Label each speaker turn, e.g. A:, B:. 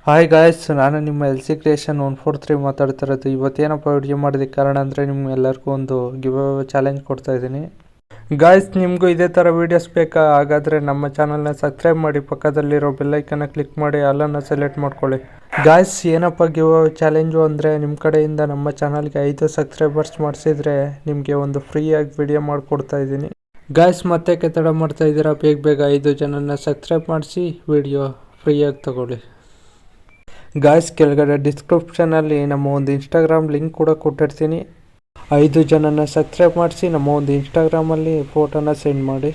A: Hi guys, ನಾನು ನಿಮ್ಮ L C creation 143 ಮಾತಾಡ್ತಿರೋದು. ಇವತ್ತೇನಪ್ಪ ವಿಡಿಯೋ ಮಾಡೋದಕ್ಕೆ ಕಾರಣ ಅಂದರೆ ನಿಮ್ಗೆಲ್ಲರಿಗೂ ಒಂದು ಗಿವ್ ಅವೇ ಚಾಲೆಂಜ್ ಕೊಡ್ತಾ ಇದ್ದೀನಿ. ಗಾಯ್ಸ್, ನಿಮಗೂ ಇದೇ ಥರ ವೀಡಿಯೋಸ್ ಬೇಕಾ? ಹಾಗಾದರೆ ನಮ್ಮ ಚಾನಲ್ನ ಸಬ್ಸ್ಕ್ರೈಬ್ ಮಾಡಿ, ಪಕ್ಕದಲ್ಲಿರೋ ಬೆಲ್ಲೈಕನ್ನ ಕ್ಲಿಕ್ ಮಾಡಿ ಅಲ್ಲನ್ನು ಸೆಲೆಕ್ಟ್ ಮಾಡ್ಕೊಳ್ಳಿ. ಗಾಯ್ಸ್, ಏನಪ್ಪ ಗಿವ್ ಅವೇ ಚಾಲೆಂಜು ಅಂದರೆ ನಿಮ್ಮ ಕಡೆಯಿಂದ ನಮ್ಮ ಚಾನಲ್ಗೆ 5 ಸಬ್ಸ್ಕ್ರೈಬರ್ಸ್ ಮಾಡಿಸಿದ್ರೆ ನಿಮಗೆ ಒಂದು ಫ್ರೀಯಾಗಿ ವಿಡಿಯೋ ಮಾಡಿಕೊಡ್ತಾ ಇದ್ದೀನಿ. ಗಾಯ್ಸ್, ಮತ್ತೆ ತಡ ಮಾಡ್ತಾ ಇದ್ದೀರಾ? ಬೇಗ 5 ಜನನ ಸಬ್ಸ್ಕ್ರೈಬ್ ಮಾಡಿಸಿ ವಿಡಿಯೋ ಫ್ರೀಯಾಗಿ ತಗೊಳ್ಳಿ. ಗಾಯ್ಸ್, ಕೆಳಗಡೆ ಡಿಸ್ಕ್ರಿಪ್ಷನಲ್ಲಿ ನಮ್ಮ ಒಂದು ಇನ್ಸ್ಟಾಗ್ರಾಮ್ ಲಿಂಕ್ ಕೂಡ ಕೊಟ್ಟಿರ್ತೀನಿ. 5 ಜನನ ಸಬ್ಸ್ಕ್ರೈಬ್ ಮಾಡಿಸಿ ನಮ್ಮ ಒಂದು ಇನ್ಸ್ಟಾಗ್ರಾಮಲ್ಲಿ ಫೋಟೋನ ಸೆಂಡ್ ಮಾಡಿ.